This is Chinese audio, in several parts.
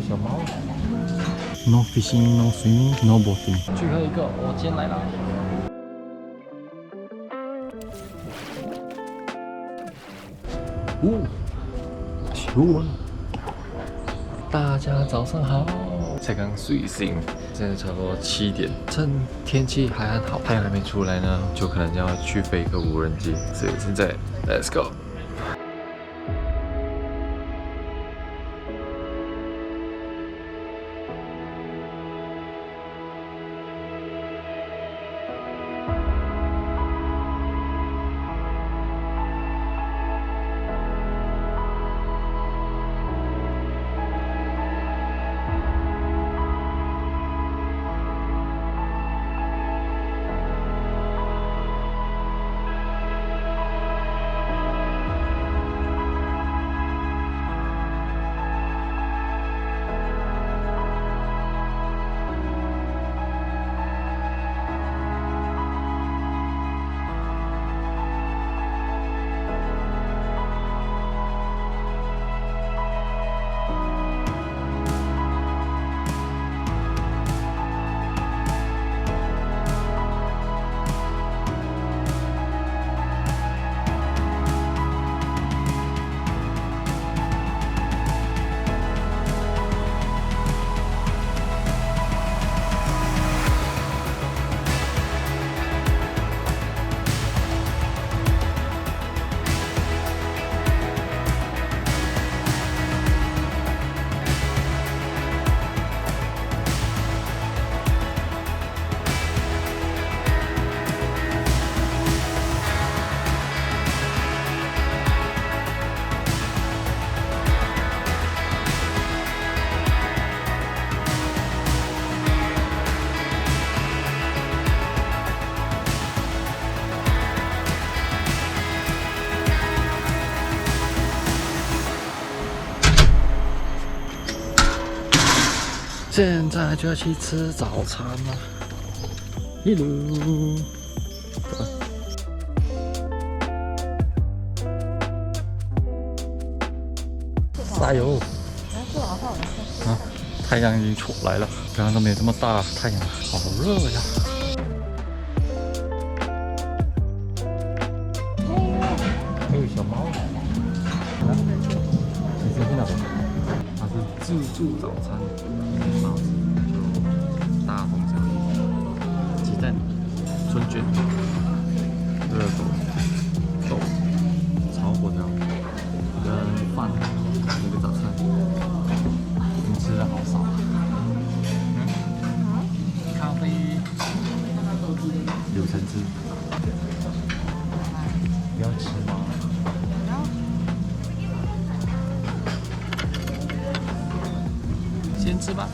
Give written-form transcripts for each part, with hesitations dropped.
有小猫。No fishing, no swimming, no boating。最后一个，我今天来了。球啊！大家早上好，才刚睡醒，现在差不多7点，趁天气还很好，太阳还没出来呢，就可能要去飞一个无人机，所以现在 Let's go。现在就要去吃早餐了，Hello，加油！啊，太阳已经出来了，刚刚都没这么大，太阳好热呀。还有小猫，你先去哪？它是自助早餐。帽子就大同小异，鸡蛋、春卷、热狗、豆、炒粿条跟饭，那个早餐，你吃的好少。咖啡柳橙汁，不要吃吗？先吃吧。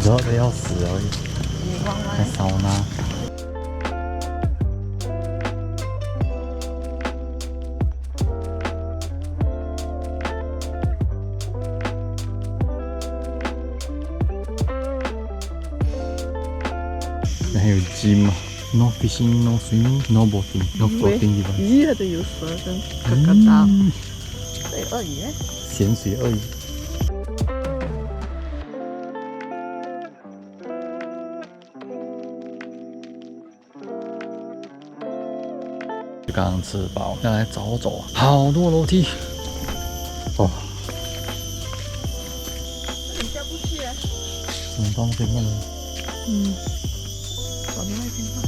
热的要死而已，还烧呢。还有 gym 啊。No fishing, no swimming, no boating, no floating device。鱼它都有蛇跟疙瘩，还有鳄鱼。咸水鳄鱼。刚刚吃饱，要来走走，好多楼梯。哦。你下不去啊？怎么办？可以慢慢。找另外一边吧。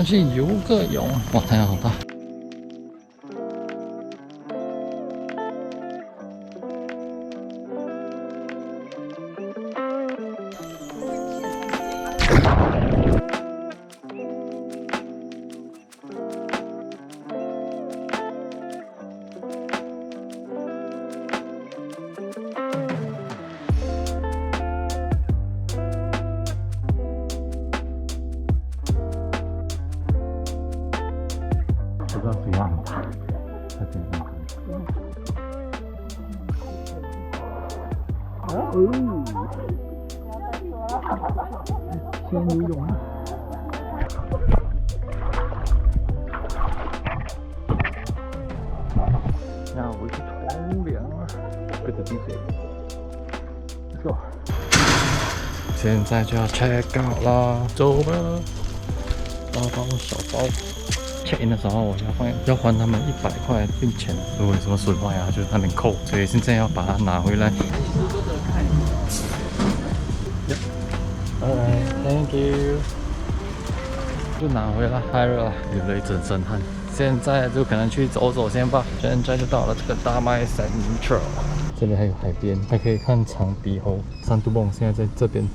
去游个泳，哇，太阳好大。知道水浪很大，在边上。先游泳啊！然后回去冲凉啊，跟着进水。Let's go。现在就要 check out 啦，走吧。包包小包 check in 的时候我要还他们100块并钱，如果有什么损坏啊，就是他们扣，所以现在要把它拿回来。Thank you。就拿回来，太热了，流了一整身汗。现在就可能去走走先吧。现在就到了这个大麦 Central， 这里还有海边，还可以看长鼻猴。三度蹦现在在这边。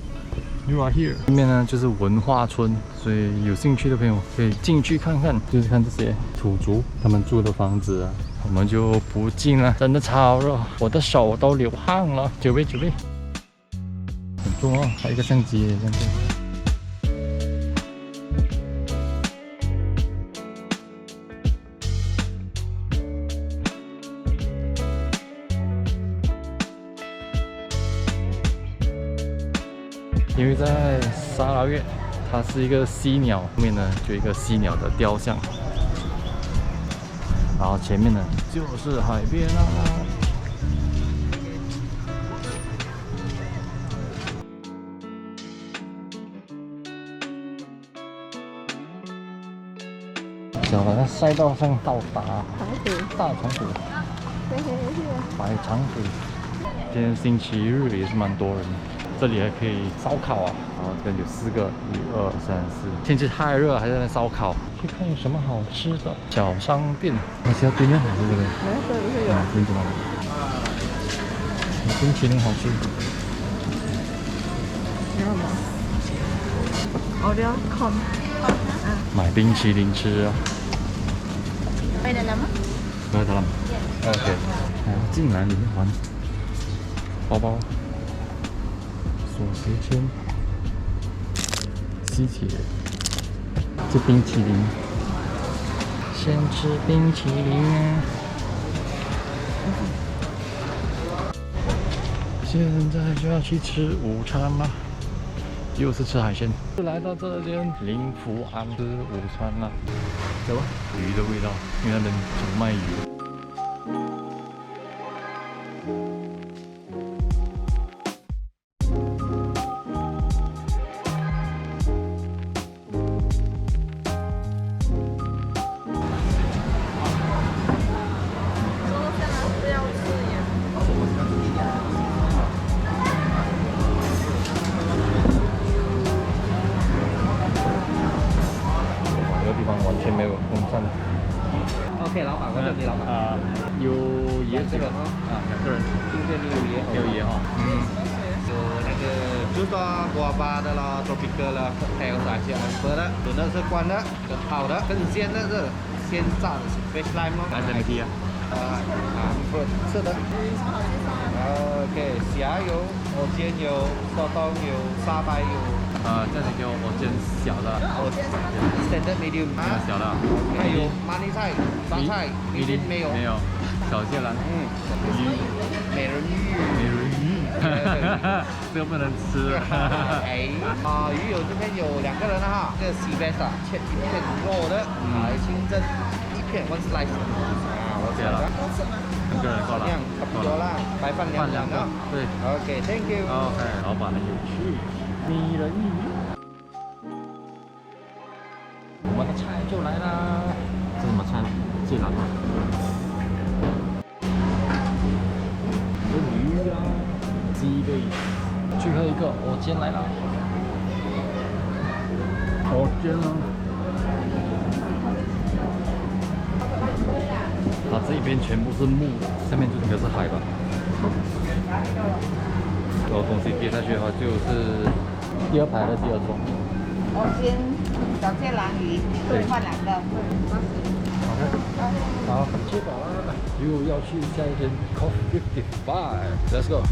You are here。这边呢就是文化村，所以有兴趣的朋友可以进去看看，就是看这些土族他们住的房子啊。我们就不进了，真的超热，我的手都流汗了。准备，很重哦，还有一个相机这样子。因为在沙拉越，它是一个犀鸟，后面呢就有一个犀鸟的雕像，然后前面呢就是海边啦。小了，在赛道上到达大长腿，白长腿。今天星期日也是蛮多人的。这里还可以烧烤啊，然后这边有4个，1、2、3、4。天气太热，还在那烧烤。去看有什么好吃的小商店。那是要冰的还是这个？这里是有。冰淇淋。冰淇淋好吃。要吗？我要看。买冰淇淋吃啊。ไปได้แล้วมั้ง 来得了。OK。还要进来里面玩。包包。锁匙圈，吸铁，这冰淇淋，先吃冰淇淋啊！现在就要去吃午餐了，又是吃海鲜。就来到这间林福安吃午餐了，走吧，鱼的味道，因为那边总卖鱼。完全没有风扇。OK， 老板，我叫你老板。有椰子的2个人，今天你有椰，有椰哈。有那个就是说瓜巴的啦，tropical 啦，还有啥些amber 的，有的是关的，跟烤的，更鲜的是鲜炸的 fish lime 哦。来这里啊。是的。OK， 虾有，蚵煎有，烧刀有，沙白有。这里给我煎小的。standard medium 啊。小的。还有马尼菜、沙菜，米粒没有。没有。小蟹蓝。鱼。美人鱼。美人鱼。这个不能吃。哎，鱼有这边有2个人了哈，这个 sea bass 啊，切1片肉的，海清蒸1片 1 slice。我谢了。2个人够了。差不多啦，白饭2个。对。OK，Thank you。OK， 老板很有趣。美人鱼。我们的菜就来啦。这什么菜？芥蓝吗？有鱼啦，鸡背。最后一个蚵煎来了。蚵煎啊。它这一边全部是木的，下面就应该是海吧。然后东西接下去的话，就是第2排的第2桌。蚵煎、小芥蓝鱼，兑换2个。OK， 好，吃饱了，又要去下一间 Coffee 55 ，Let's go。